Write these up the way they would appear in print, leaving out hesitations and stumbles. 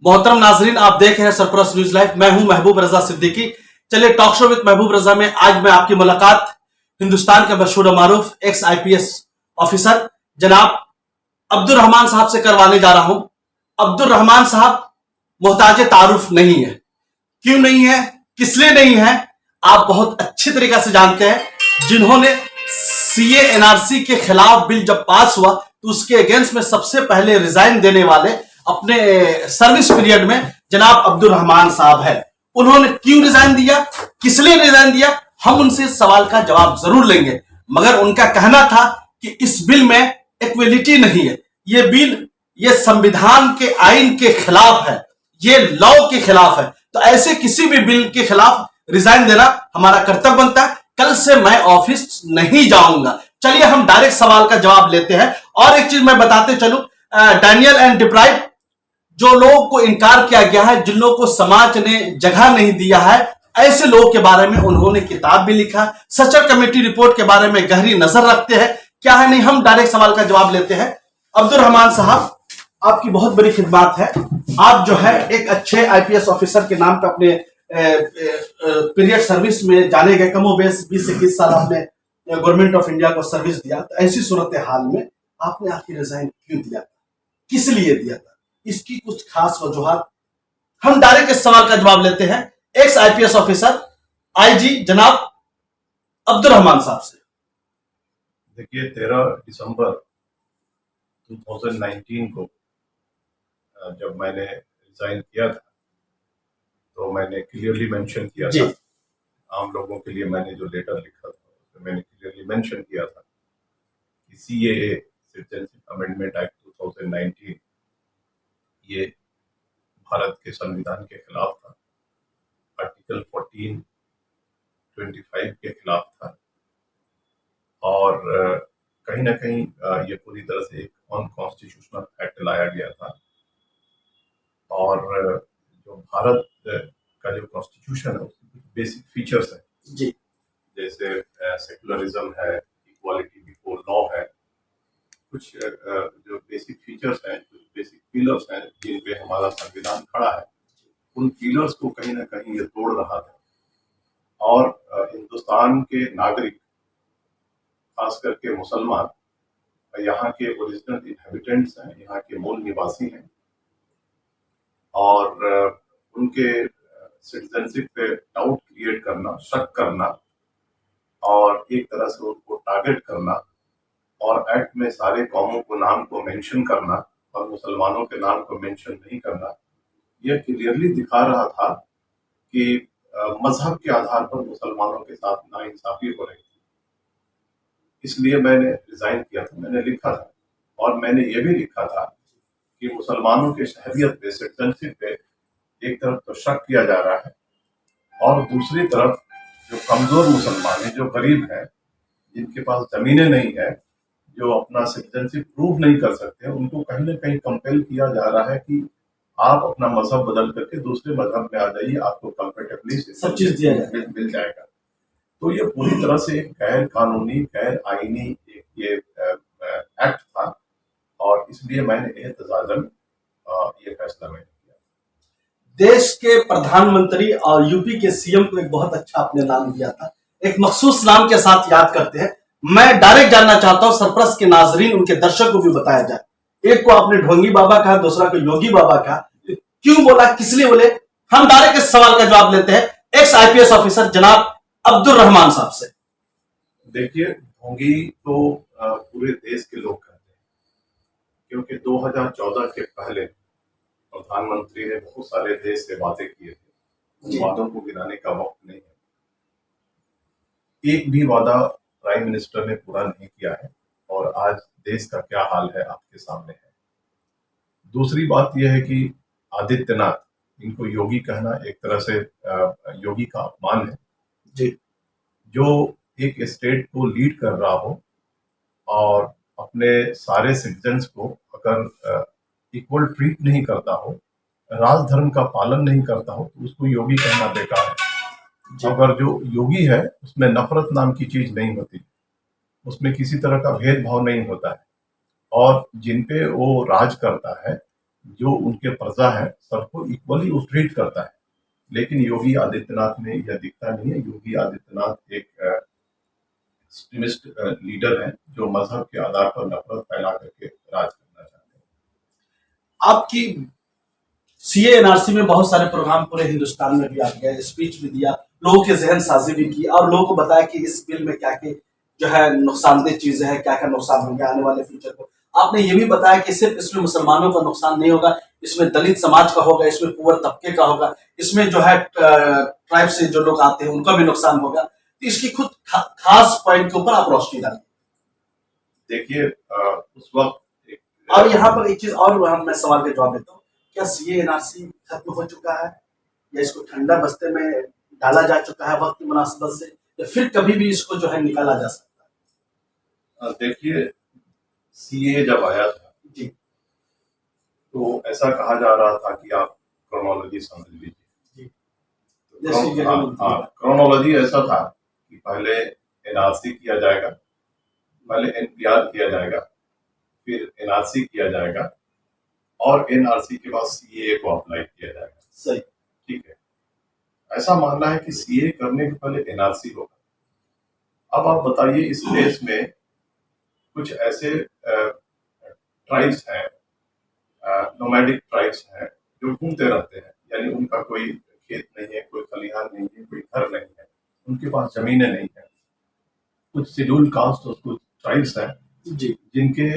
मोहतरम नाजरीन, आप देख रहे हैं सरफराज न्यूज लाइव। मैं हूं महबूब रजा सिद्दीकी। चलिए टॉक शो विद महबूब रजा में आज मैं आपकी मुलाकात हिंदुस्तान के मशहूर मारूफ एक्स आईपीएस ऑफिसर जनाब अब्दुल रहमान साहब से करवाने जा रहा हूं। अब्दुल रहमान साहब मोहताज तारुफ नहीं है। क्यों नहीं है, किस लिए नहीं है, आप बहुत अच्छी तरीके से जानते हैं। जिन्होंने सीए एनआरसी के खिलाफ बिल जब पास हुआ तो उसके अगेंस्ट में सबसे पहले रिजाइन देने वाले अपने सर्विस पीरियड में जनाब अब्दुल रहमान साहब है। उन्होंने क्यों रिजाइन दिया, किस लिए रिजाइन दिया, हम उनसे इस सवाल का जवाब जरूर लेंगे। मगर उनका कहना था कि इस बिल में इक्वलिटी नहीं है, ये बिल ये संविधान के आइन के खिलाफ है, ये लॉ के खिलाफ है। तो ऐसे किसी भी बिल के खिलाफ रिजाइन देना हमारा कर्तव्य बनता है। कल से मैं ऑफिस नहीं जाऊंगा। चलिए हम डायरेक्ट सवाल का जवाब लेते हैं। और एक चीज मैं बताते चलूं, डैनियल एंड डिप्राइव जो लोगों को इनकार किया गया है, जिन लोगों को समाज ने जगह नहीं दिया है, ऐसे लोगों के बारे में उन्होंने किताब भी लिखा। सचर कमेटी रिपोर्ट के बारे में गहरी नजर रखते हैं। क्या है नहीं, हम डायरेक्ट सवाल का जवाब लेते हैं। अब्दुल रहमान साहब, आपकी बहुत बड़ी खिदमत है। आप जो है एक अच्छे आईपीएस ऑफिसर के नाम पे अपने पीरियड सर्विस में जाने गए। कमोबेश 20-21 साल आपने गवर्नमेंट ऑफ इंडिया को सर्विस दिया। तो ऐसी सूरत हाल में आपने आखिर रिजाइन क्यों दिया था, किस लिए दिया था, इसकी कुछ खास वजूहत। हम डायरेक्ट इस सवाल का जवाब लेते हैं एक्स आईपीएस ऑफिसर आईजी जनाब अब्दुल रहमान साहब से। देखिए, 13 दिसंबर 2019 को जब मैंने रिजाइन किया था तो मैंने क्लियरली मेंशन किया था, आम लोगों के लिए मैंने जो लेटर लिखा था तो मैंने क्लियरली मेंशन किया था कि सीएए सिटीजनशिप अमेंडमेंट एक्ट 2019 ये भारत के संविधान के खिलाफ था, आर्टिकल 14, 25 के खिलाफ था और कहीं ना कहीं ये पूरी तरह से एक अनकॉन्स्टिट्यूशनल एक्ट लाया गया था। और जो भारत का जो कॉन्स्टिट्यूशन है उसके कुछ बेसिक फीचर्स हैं जी, जैसे सेकुलरिज्म है, इक्वालिटी बिफोर लॉ है, कुछ जो बेसिक फीचर्स हैं, कुछ बेसिक पिलर्स हैं जिन पे हमारा संविधान खड़ा है, उन पिलर्स को कहीं ना कहीं ये तोड़ रहा था। और हिंदुस्तान के नागरिक, खास करके मुसलमान, यहाँ के ओरिजिनल इनहेबिटेंट्स हैं, यहाँ के मूल निवासी हैं और उनके सिटीजनशिप पे डाउट क्रिएट करना, शक करना और एक तरह से उनको टारगेट करना और एक्ट में सारे कौमों को नाम को मेंशन करना और मुसलमानों के नाम को मेंशन नहीं करना, यह क्लियरली दिखा रहा था कि मजहब के आधार पर मुसलमानों के साथ नाइंसाफी हो रही थी। इसलिए मैंने रिजाइन किया था। मैंने लिखा था और मैंने ये भी लिखा था कि मुसलमानों के शहरियत पे, सिटीजनशिप पे एक तरफ तो शक किया जा रहा है और दूसरी तरफ जो कमजोर मुसलमान हैं, जो गरीब हैं, जिनके पास जमीनें नहीं है, जो अपना सिटीजनशिप प्रूव नहीं कर सकते, उनको कहीं ना कहीं कंपेल किया जा रहा है कि आप अपना मजहब बदल करके दूसरे मजहब में आ जाइए, आपको कंफर्टेबली सब चीज मिल जाएगा। तो ये पूरी तरह से एक गैर कानूनी, गैर आईनी ये एक्ट था और इसलिए मैंने एहतजाजन ये फैसला मैंने किया। देश के प्रधानमंत्री और यूपी के सीएम को एक बहुत अच्छा आपने नाम दिया था, एक मखसूस नाम के साथ याद करते हैं। मैं डायरेक्ट जानना चाहता हूं, सरप्लस के नाजरीन, उनके दर्शक को भी बताया जाए। एक को आपने ढोंगी बाबा कहा, दूसरा को योगी बाबा कहा, क्यों बोला, किस लिए बोले? हम डायरेक्ट इस सवाल का जवाब लेते हैं एक्स आईपीएस ऑफिसर जनाब अब्दुल रहमान साहब से। देखिए, ढोंगी तो पूरे देश के लोग कहते हैं, क्योंकि 2014 के पहले प्रधानमंत्री ने बहुत सारे देश से वादे किए थे। वादों को गिनाने का वक्त नहीं है, एक भी वादा प्राइम मिनिस्टर ने पूरा नहीं किया है और आज देश का क्या हाल है आपके सामने है। दूसरी बात यह है कि आदित्यनाथ, इनको योगी कहना एक तरह से योगी का अपमान है जी, जो एक स्टेट को लीड कर रहा हो और अपने सारे सिटीजन्स को अगर इक्वल ट्रीट नहीं करता हो, राजधर्म का पालन नहीं करता हो, तो उसको योगी कहना बेकार है। अगर जो योगी है उसमें नफरत नाम की चीज नहीं होती, उसमें किसी तरह का भेदभाव नहीं होता है और जिन पे वो राज करता है जो उनके प्रजा है सबको इक्वली वो ट्रीट करता है। लेकिन योगी आदित्यनाथ में यह दिखता नहीं है। योगी आदित्यनाथ एक एक्सट्रीमिस्ट लीडर है जो मजहब के आधार पर नफरत फैला करके राज करना चाहते हैं। आपकी सीए एनआरसी में बहुत सारे प्रोग्राम पूरे हिंदुस्तान में भी आ गया, स्पीच भी दिया, लोगों के जहन साजी भी की और लोगों को बताया कि इस बिल में क्या क्या जो है नुकसानदेह चीजें हैं, क्या क्या नुकसान होंगे आने वाले फ्यूचर को। आपने ये भी बताया कि सिर्फ इसमें मुसलमानों का नुकसान नहीं होगा, इसमें दलित समाज का होगा, इसमें पुअर तबके का होगा, इसमें जो है ट्राइब से जो लोग आते हैं उनका भी नुकसान होगा। तो इसकी खुद खास पॉइंट के ऊपर आप रोशनी डालिए। देखिए उस वक्त और यहाँ पर एक चीज और मैं सवाल का जवाब देता हूँ, क्या सीए एनआरसी खत्म हो चुका है या इसको ठंडा बस्ते में डाला जा चुका है वक्त की मुनासिबत से, या फिर कभी भी इसको जो है निकाला जा सकता देखिए सीए जब आया था है? जी तो ऐसा कहा जा रहा था कि आप क्रोनोलॉजी समझ लीजिए। जी जैसे कि क्रोनोलॉजी ऐसा था कि पहले एनआरसी किया जाएगा, पहले एनपीआर किया जाएगा, फिर एनआरसी किया जाएगा और एनआरसी के बाद सीए को अप्लाई किया जाएगा। सही, ठीक है, ऐसा मानना है कि सीए करने के पहले एनआरसी होगा। अब आप बताइए इस देश में कुछ ऐसे ट्राइब्स हैं, नोमैडिक ट्राइब्स हैं जो घूमते रहते हैं, यानी उनका कोई खेत नहीं है, कोई खलिहान नहीं है, कोई घर नहीं है, उनके पास जमीनें नहीं है। कुछ शेड्यूल्ड कास्ट और कुछ ट्राइब्स हैं जी जिनके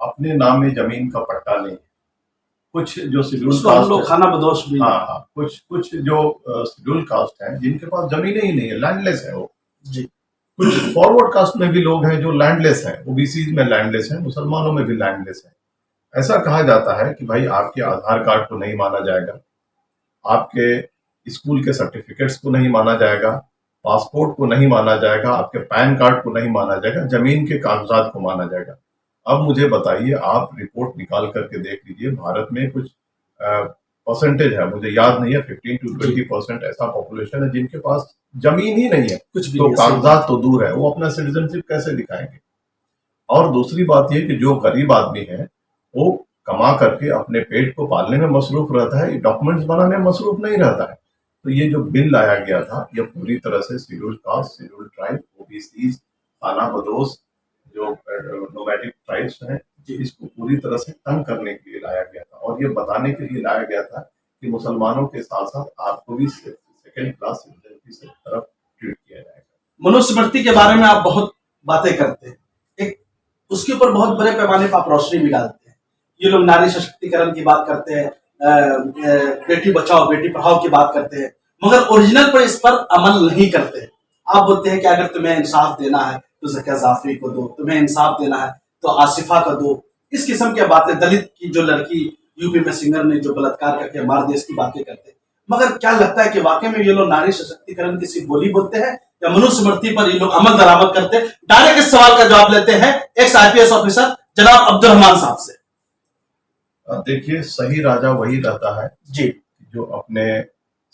अपने नाम में जमीन का पट्टा नहीं है। कुछ जो शेड्यूल्ड उसको हम कास्ट लोग खाना बदोश भी, हाँ हाँ, कुछ जो शेड्यूल्ड कास्ट हैं जिनके पास जमीनें ही नहीं है, लैंडलेस है वो। जी कुछ फॉरवर्ड कास्ट में भी लोग हैं जो लैंडलेस हैं, ओबीसी में लैंडलेस हैं, मुसलमानों में भी लैंडलेस हैं। ऐसा कहा जाता है कि भाई आपके आधार कार्ड को नहीं माना जाएगा, आपके स्कूल के सर्टिफिकेट्स को नहीं माना जाएगा, पासपोर्ट को नहीं माना जाएगा, आपके पैन कार्ड को नहीं माना जाएगा, जमीन के कागजात को माना जाएगा। अब मुझे बताइए, आप रिपोर्ट निकाल करके देख लीजिए, भारत में कुछ परसेंटेज है, मुझे याद नहीं है, 15 to 20% ऐसा पॉपुलेशन है जिनके पास जमीन ही नहीं है। कुछ भी तो नहीं है, कागजात तो दूर है, वो अपना सिटीजनशिप कैसे दिखाएंगे। और दूसरी बात यह कि जो गरीब आदमी है वो कमा करके अपने पेट को पालने में मसरूफ रहता है, डॉक्यूमेंट्स बनाने में मसरूफ नहीं रहता है। तो ये जो बिल लाया गया था यह पूरी तरह से scheduled caste, scheduled tribe, OBC, खाना बदोश जो नोमैडिक ट्राइब्स हैं, इसको पूरी तरह से तंग करने के लिए लाया गया था और ये बताने के लिए लाया गया था कि मुसलमानों के साथ साथ आपको भी सेकेंड क्लास सिटीजन की तरफ ट्रीट किया जाएगा। मनुस्मृति के बारे में आप बहुत बातें करते हैं, एक उसके ऊपर बहुत बड़े पैमाने पर आप रोशनी भी डालते हैं। ये लोग नारी सशक्तिकरण की बात करते हैं, बेटी बचाओ बेटी पढ़ाओ की बात करते हैं, मगर ओरिजिनल पर इस पर अमल नहीं करते हैं। आप बोलते हैं कि अगर तुम्हें इंसाफ देना है तो ज़किया जाफरी को दो, तुम्हें इंसाफ देना है तो आसिफा को दो, इस किस्म की बातें। दलित की जो लड़की यूपी में सिंगर ने जो बलात्कार करके मार दिया, इसकी बातें करते हैं। मगर क्या लगता है कि वाकई में ये लोग नारी सशक्तिकरण की सिर्फ बोली बोलते हैं या मनुस्मृति पर ये लोग अमल दरामद करते हैं? डायरेक्ट इस सवाल का जवाब लेते हैं एक्स आईपीएस ऑफिसर जनाब अब्दुर्रहमान साहब से। देखिए, सही राजा वही रहता है जी जो अपने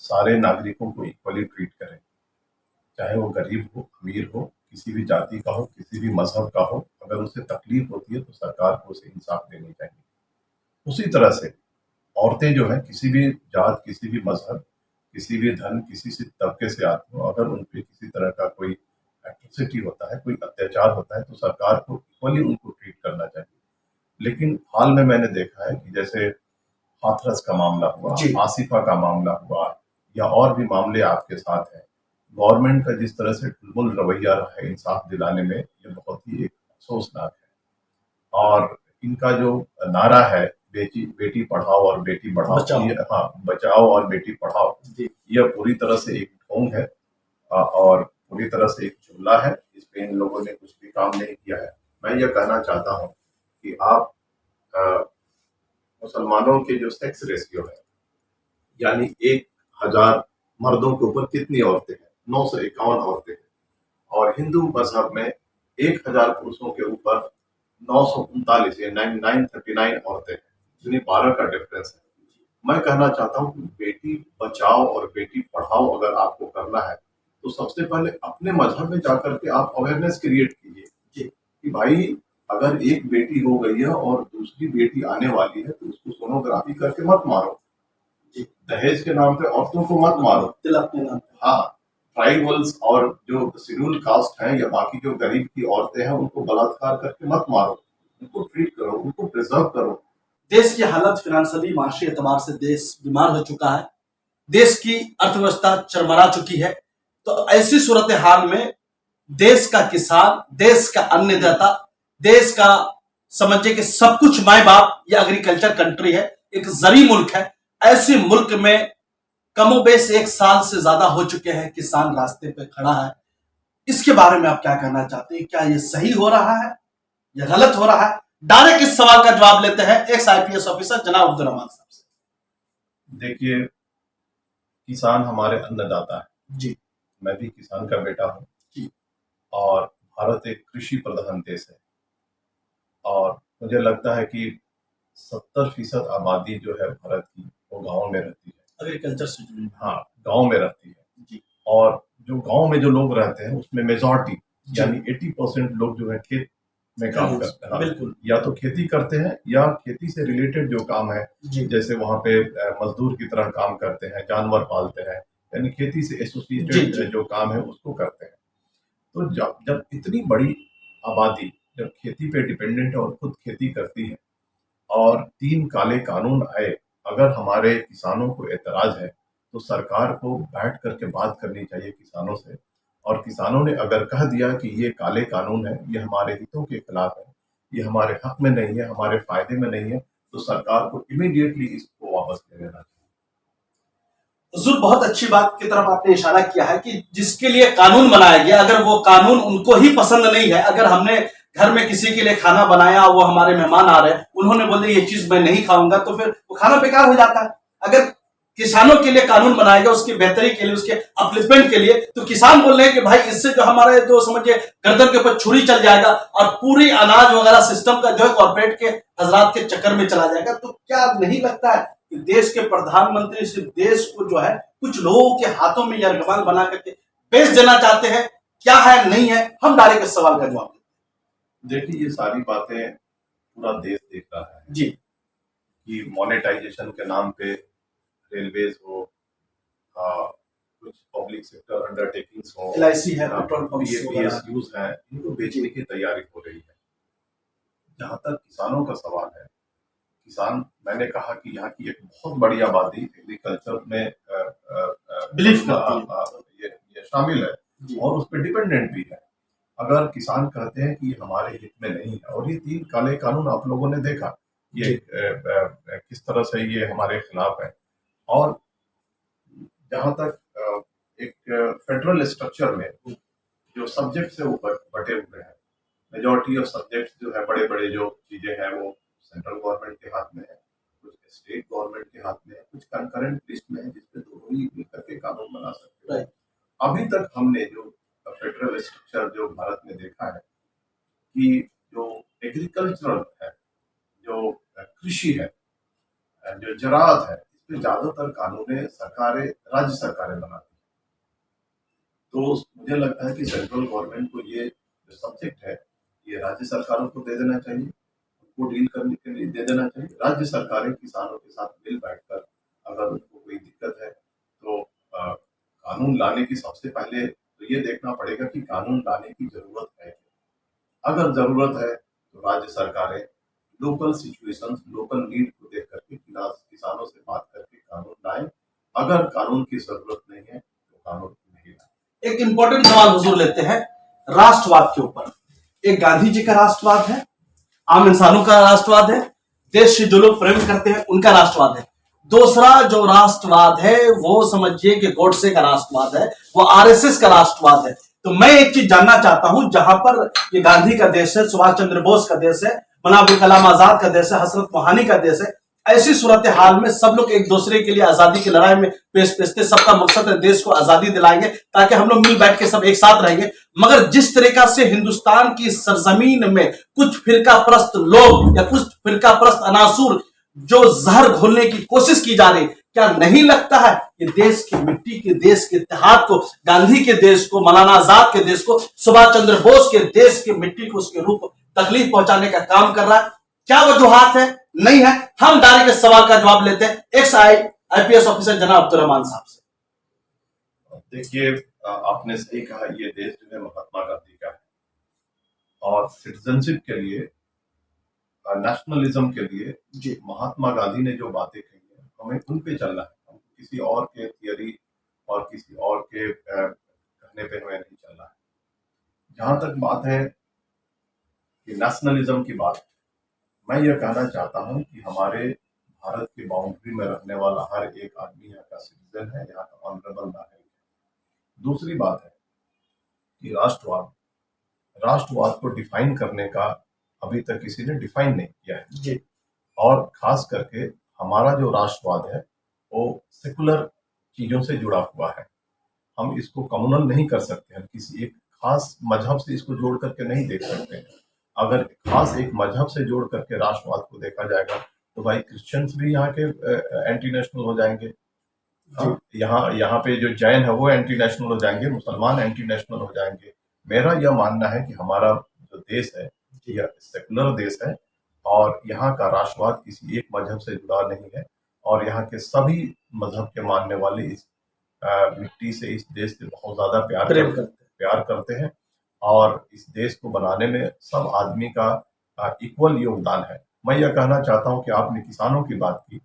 सारे नागरिकों को इक्वली ट्रीट करे, चाहे वो गरीब हो, अमीर हो, किसी भी जाति का हो, किसी भी मजहब का हो। अगर उसे तकलीफ होती है तो सरकार को उसे इंसाफ देनी चाहिए। उसी तरह से औरतें जो है किसी भी जात, किसी भी मजहब, किसी भी धन, किसी से तबके से आती हो, अगर उन पे किसी तरह का कोई एट्रोसिटी होता है, कोई अत्याचार होता है तो सरकार को इक्वली उनको ट्रीट करना चाहिए। लेकिन हाल में मैंने देखा है कि जैसे हाथरस का मामला हुआ, आसिफा का मामला हुआ, या और भी मामले आपके साथ हैं, गवर्नमेंट का जिस तरह से टुलमुल रवैया रहा है इंसाफ दिलाने में, ये बहुत ही एक अफसोसनाक है। और इनका जो नारा है बेटी बेटी पढ़ाओ और बेटी बढ़ाओ, बचाओ और बेटी पढ़ाओ, यह पूरी तरह से एक ढोंग है और पूरी तरह से एक जुमला है। इस पे इन लोगों ने कुछ भी काम नहीं किया है। मैं यह कहना चाहता हूँ कि आप मुसलमानों के जो सेक्स रेशियो है, यानी 1000 मर्दों के ऊपर कितनी औरतें हैं, 951 औरतें हैं, और हिंदू मजहब में 1000 पुरुषों के ऊपर 939 या 939 औरतें हैं, यानी 12 का डिफरेंस है। मैं कहना चाहता हूँ कि बेटी बचाओ और बेटी पढ़ाओ अगर आपको करना है तो सबसे पहले अपने मजहब में जाकर के आप अवेयरनेस क्रिएट कीजिए कि भाई अगर एक बेटी हो गई है और दूसरी बेटी आने वाली है तो उसको सोनोग्राफी करके मत मारो। दहेज के नाम पे औरतों को मत मारो। तिलक के नाम पे। हाँ, ट्राइबल्स और जो शेड्यूल कास्ट हैं या बाकी जो गरीब की औरतें हैं उनको बलात्कार करके मत मारो, उनको ट्रीट करो, उनको प्रिजर्व करो। देश की हालत फिनेंशियली माशी एतबार से देश बीमार हो चुका है, देश की अर्थव्यवस्था चरमरा चुकी है। तो ऐसी सूरत हाल में देश का किसान, देश का अन्नदाता, देश का समझिए कि सब कुछ माए बाप, ये एग्रीकल्चर कंट्री है, एक जरी मुल्क है। ऐसे मुल्क में कमोबेश 1 साल से ज्यादा हो चुके हैं, किसान रास्ते पे खड़ा है। इसके बारे में आप क्या कहना चाहते हैं? क्या ये सही हो रहा है या गलत हो रहा है? डायरेक्ट इस सवाल का जवाब लेते हैं एक्स आईपीएस ऑफिसर जनाब अब्दुल रहमान साहब से। देखिए, किसान हमारे अन्नदाता है जी। मैं भी किसान का बेटा हूँ जी। और भारत एक कृषि प्रधान देश है और मुझे लगता है कि 70% आबादी जो है भारत की वो गांव में रहती है। एग्रीकल्चर से जुड़ी। हाँ, गांव में रहती है। जी। और जो गांव में जो लोग रहते हैं उसमें मेजॉरिटी यानी 80% लोग जो है खेत में काम करते हैं। बिल्कुल। या तो खेती करते हैं या खेती से रिलेटेड जो काम है, जैसे वहां पे मजदूर की तरह काम करते हैं, जानवर पालते हैं, यानी खेती से एसोसिएटेड जो काम है उसको करते हैं। तो जब इतनी बड़ी आबादी जब खेती पे डिपेंडेंट है और खुद खेती करती है और 3 काले कानून आए, अगर हमारे किसानों को एतराज है तो सरकार को बैठ करके बात करनी चाहिए किसानों से। और किसानों ने अगर कह दिया कि ये काले कानून है, ये हमारे हितों के खिलाफ है, ये हमारे हक में नहीं है, हमारे फायदे में नहीं है, तो सरकार को इमीडिएटली इसको वापस ले लेना चाहिए। हुजूर, बहुत अच्छी बात की तरफ आपने इशारा किया है कि जिसके लिए कानून बनाया गया, अगर वो कानून उनको ही पसंद नहीं है, अगर हमने घर में किसी के लिए खाना बनाया, वो हमारे मेहमान आ रहे हैं, उन्होंने बोले ये चीज मैं नहीं खाऊंगा, तो फिर वो खाना बेकार हो जाता है। अगर किसानों के लिए कानून बनाएगा, उसकी बेहतरी के लिए, उसके अपलिफ्टमेंट के लिए, तो किसान बोल रहे हैं कि भाई इससे जो हमारे जो समझिए गर्दन के ऊपर छुरी चल जाएगा और पूरी अनाज वगैरह सिस्टम का जो है कॉर्पोरेट के हजरात के चक्कर में चला जाएगा। तो क्या नहीं लगता है कि देश के प्रधानमंत्री सिर्फ देश को जो है कुछ लोगों के हाथों में यरगमाल बना करके बेच देना चाहते हैं? क्या है नहीं है, हम डायरेक्ट इस सवाल का जवाब देते हैं। देखिए, ये सारी बातें पूरा देश देख रहा है जी कि मोनेटाइजेशन के नाम पे रेलवेज हो, कुछ पब्लिक सेक्टर अंडरटेकिंग्स हो, LIC है, पेट्रोल पंप PSUs हैं, इनको बेचने की तैयारी हो रही है। जहां तक किसानों का सवाल है, किसान, मैंने कहा कि यहाँ की एक बहुत बड़ी आबादी एग्रीकल्चर में बिलीव करती है, ये शामिल है और उस पर डिपेंडेंट भी है। अगर किसान कहते हैं कि हमारे हित में नहीं है, और ये 3 काले कानून आप लोगों ने देखा ये किस तरह से ये हमारे खिलाफ है। और जहां तक एक फेडरल स्ट्रक्चर में जो सब्जेक्ट से ऊपर बटे हुए हैं, मेजॉरिटी ऑफ सब्जेक्ट्स जो है, बड़े बड़े जो चीजें हैं वो सेंट्रल गवर्नमेंट के हाथ में है, कुछ स्टेट गवर्नमेंट के हाथ में है, कुछ कंकरेंट लिस्ट में है जिसपे दोनों ही मिलकर के कानून बना सकते हैं। अभी तक हमने जो फेडरल स्ट्रक्चर जो भारत में देखा है कि जो एग्रीकल्चरल है, जो कृषि है, जो ज़राअत है, इसमें ज्यादातर कानूनें सरकारें, राज्य सरकारें बनाती हैं। तो मुझे लगता है कि सेंट्रल गवर्नमेंट को ये जो सब्जेक्ट है ये राज्य सरकारों को दे देना चाहिए, उनको डील करने के लिए दे देना चाहिए। राज्य सरकारें किसानों के साथ मिल बैठकर अगर उनको कोई दिक्कत है तो कानून लाने की सबसे पहले तो ये देखना पड़ेगा कि कानून लाने की जरूरत है। अगर जरूरत है तो राज्य सरकारें लोकल सिचुएशंस, लोकल नीड को देख करके किसानों से बात करके कानून लाएं। अगर कानून की जरूरत नहीं है तो कानून नहीं लाएं। एक इंपॉर्टेंट सवाल हुजूर लेते हैं राष्ट्रवाद के ऊपर। एक गांधी जी का राष्ट्रवाद है, आम इंसानों का राष्ट्रवाद है, देश से जो लोग प्रेम करते हैं उनका राष्ट्रवाद है। दूसरा जो राष्ट्रवाद है वो समझिए कि गोडसे का राष्ट्रवाद है, वो आरएसएस का राष्ट्रवाद है। तो मैं एक चीज जानना चाहता हूं, जहां पर ये गांधी का देश है, सुभाष चंद्र बोस का देश है, मौलाना अबुल कलाम आजाद का देश है, हजरत मोहानी का देश है, ऐसी सूरत हाल में सब लोग एक दूसरे के लिए आजादी की लड़ाई में पेशते, सबका मकसद है देश को आजादी दिलाएंगे ताकि हम लोग मिल बैठ के सब एक साथ रहेंगे। मगर जिस तरीका से हिंदुस्तान की सरजमीन में कुछ फिरका परस्त लोग या कुछ फिरका परस्त अनासुर जो जहर घोलने की कोशिश की जा रही, क्या नहीं लगता है कि देश की मिट्टी के, देश के इतिहाद को, गांधी के देश को, मौलाना आजाद के देश को, सुभाष चंद्र बोस के देश की मिट्टी को, उसके रूप तकलीफ पहुंचाने का काम कर रहा है। क्या वजूहात है, नहीं है, हम डायरेक्ट इस सवाल का जवाब लेते हैं एक्स आईपीएस ऑफिसर जनाब अब्दुल रहमान साहब से। देखिए, आपने सही कहा, ये देश जो है महात्मा गांधी का है और सिटीजनशिप के लिए, नेशनलिज्म के लिए जी महात्मा गांधी ने जो बातें कही है हमें उन पे चलना है। हम किसी और के थियरी और किसी और के कहने पे हमें नहीं चलना है। जहां तक बात है कि नेशनलिज्म की बात, मैं यह कहना चाहता हूं कि हमारे भारत की बाउंड्री में रहने वाला हर एक आदमी यहाँ का सिटीजन है, यहाँ का ऑनरेबल नागरिक है। दूसरी बात है कि राष्ट्रवाद को डिफाइन करने का अभी तक किसी ने डिफाइन नहीं किया है जी और खास करके हमारा जो राष्ट्रवाद है वो सेकुलर चीजों से जुड़ा हुआ है। हम इसको कम्युनल नहीं कर सकते, हम किसी एक खास मजहब से इसको जोड़ करके नहीं देख सकते हैं। अगर खास एक मजहब से जोड़ करके राष्ट्रवाद को देखा जाएगा तो भाई क्रिश्चियंस भी यहाँ के एंटी नेशनल हो जाएंगे, यहाँ पे जो जैन है वो एंटी नेशनल हो जाएंगे, मुसलमान एंटी नेशनल हो जाएंगे। मेरा यह मानना है कि हमारा जो देश है यह सेकुलर देश है और यहाँ का राष्ट्रवाद किसी एक मजहब से जुड़ा नहीं है और यहाँ के सभी मजहब के मानने वाले इस मिट्टी से, इस देश से बहुत ज्यादा प्यार करते हैं और इस देश को बनाने में सब आदमी का इक्वल योगदान है। मैं यह कहना चाहता हूं कि आपने किसानों की बात की,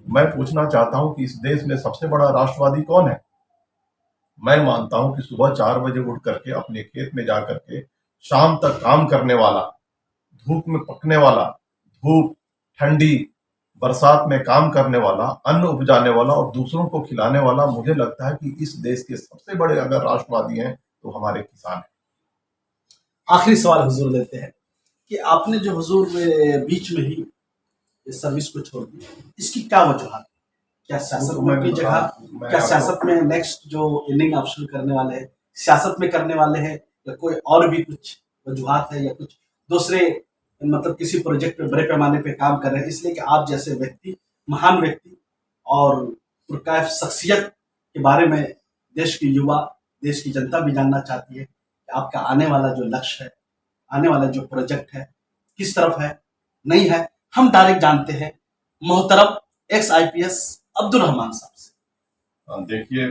मैं पूछना चाहता हूं कि इस देश में सबसे बड़ा राष्ट्रवादी कौन है? मैं मानता हूं कि सुबह 4 बजे उठ करके अपने खेत में जा करके शाम तक काम करने वाला, धूप में पकने वाला, धूप ठंडी बरसात में काम करने वाला, अन्न उपजाने वाला और दूसरों को खिलाने वाला, मुझे लगता है कि इस देश के सबसे बड़े अगर राष्ट्रवादी हैं तो हमारे किसान हैं। आखिरी सवाल हुजूर लेते हैं कि आपने जो हुजूर बीच में ही इस सर्विस को छोड़ दिया, इसकी क्या वजह? क्या सियासत में की जगह, क्या सियासत में नेक्स्ट जो इनिंग आप शुरू करने वाले हैं सियासत में करने वाले हैं, या कोई और भी कुछ वजूहात है, या कुछ दूसरे मतलब किसी प्रोजेक्ट पे बड़े पैमाने पे काम कर रहे हैं? इसलिए कि आप जैसे व्यक्ति, महान व्यक्ति और पुरकायफ शख्सियत के बारे में देश के युवा, देश की जनता भी जानना चाहती है कि आपका आने वाला जो लक्ष्य है, आने वाला जो प्रोजेक्ट है किस तरफ है, नहीं है। हम डायरेक्ट जानते हैं मोहतरम एक्स आईपीएस अब्दुल रहमान साहब से। देखिए,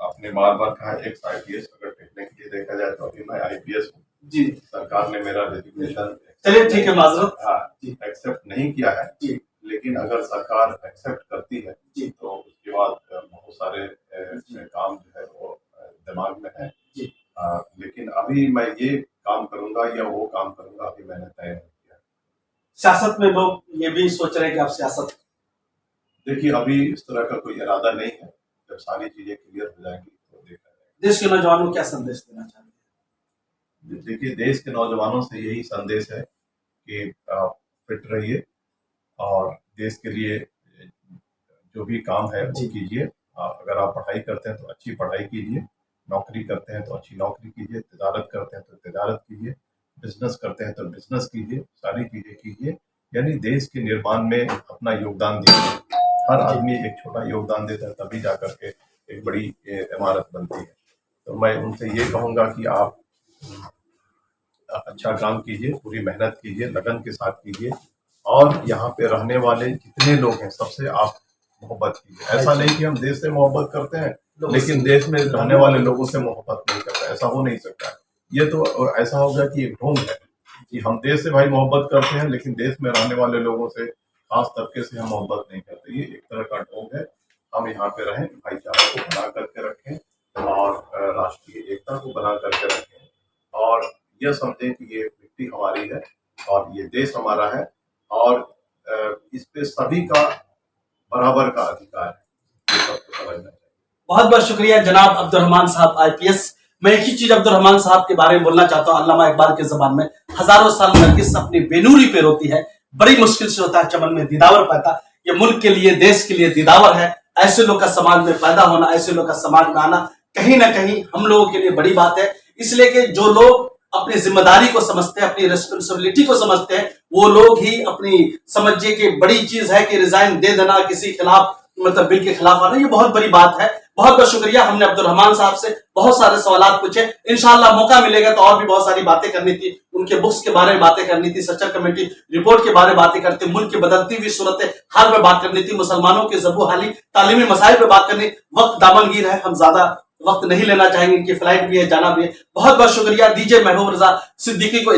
आपने बार बार कहा एक्स आईपीएस, अगर टेक्निकली देखा जाए तो अभी मैं आईपीएस हूँ जी। सरकार ने मेरा रेजिग्नेशन, चलिए ठीक है, माजरत, हाँ एक्सेप्ट नहीं किया है जी, लेकिन अगर सरकार एक्सेप्ट करती है जी तो उसके बाद बहुत सारे काम जो है वो दिमाग में है जी। लेकिन अभी मैं ये काम करूंगा या वो काम करूंगा अभी मैंने तय नहीं किया। सियासत में लोग ये भी सोच रहे हैं कि आप सियासत, देखिए अभी इस तरह का कोई इरादा नहीं है, जब सारी चीजें क्लियर हो जाएंगी तो देखा जाएगा। देश के नौजवानों को क्या संदेश देना चाहते हैं? देखिए, देश के नौजवानों से यही संदेश है कि फिट रहिए और देश के लिए जो भी काम है वो कीजिए। अगर आप पढ़ाई करते हैं तो अच्छी पढ़ाई कीजिए, नौकरी करते हैं तो अच्छी नौकरी कीजिए, तिजारत करते हैं तो तिजारत कीजिए, बिजनेस करते हैं तो बिजनेस कीजिए, सारी चीजें कीजिए, यानी देश के निर्माण में अपना योगदान दीजिए। हर आदमी एक छोटा योगदान देता है तभी जा करके एक बड़ी इमारत बनती है। तो मैं उनसे ये कहूँगा कि आप अच्छा काम कीजिए, पूरी मेहनत कीजिए, लगन के साथ कीजिए और यहाँ पे रहने वाले जितने लोग हैं सबसे आप मोहब्बत कीजिए। ऐसा नहीं कि हम देश से मोहब्बत करते हैं लेकिन देश में रहने वाले लोगों से मोहब्बत नहीं करते, ऐसा हो नहीं सकता। ये तो ऐसा होगा कि एक ढोंग है कि हम देश से भाई मोहब्बत करते हैं लेकिन देश में रहने वाले लोगों से, खास तबके से हम मोहब्बत नहीं करते। ये एक तरह का ढोंग है। हम यहाँ पे रहें, भाईचारा को बना करके रखें और राष्ट्रीय एकता को बना करके रखें और यह समझें कि ये मिट्टी हमारी है और ये देश हमारा है और इस पे सभी का बराबर का अधिकार है, ये सबको समझना चाहिए। बहुत बहुत शुक्रिया जनाब अब्दुल रहमान साहब आईपीएस। मैं एक ही चीज अब्दुल रहमान साहब के बारे में बोलना चाहता हूँ। अल्लामा इकबाल के ज़बान में हजारों साल नरगिस अपनी बेनूरी पे रोती है, बड़ी मुश्किल से होता है चमन में दीदावर पैदा। ये मुल्क के लिए, देश के लिए दीदावर है। ऐसे लोग का समाज में पैदा होना, ऐसे लोग का समाज में आना कहीं ना कहीं हम लोगों के लिए बड़ी बात है। इसलिए कि जो लोग अपनी जिम्मेदारी को समझते हैं, अपनी रिस्पॉन्सिबिलिटी को समझते हैं, वो लोग ही अपनी समझिए कि बड़ी चीज है कि रिजाइन दे देना, किसी खिलाफ मतलब बिल के खिलाफ आना, ये बहुत बड़ी बात है। बहुत बहुत शुक्रिया। हमने अब्दुल रहमान साहब से बहुत सारे सवाल पूछे, इंशाल्लाह मौका मिलेगा तो और भी बहुत सारी बातें करनी थी उनके बुक्स के बारे में बातें करनी थी, सच्चा कमेटी रिपोर्ट के बारे में बातें करते, मुल्क की बदलती हुई सूरत हाल में बात करनी थी, मुसलमानों के जबू हाली तालीमी मसाइल पे बात करनी। वक्त दामनगीर है, हम ज्यादा वक्त नहीं लेना चाहेंगे, इनकी फ्लाइट भी है, जाना भी है। बहुत बहुत शुक्रिया, दीजिए महबूब रजा सिद्दीकी को।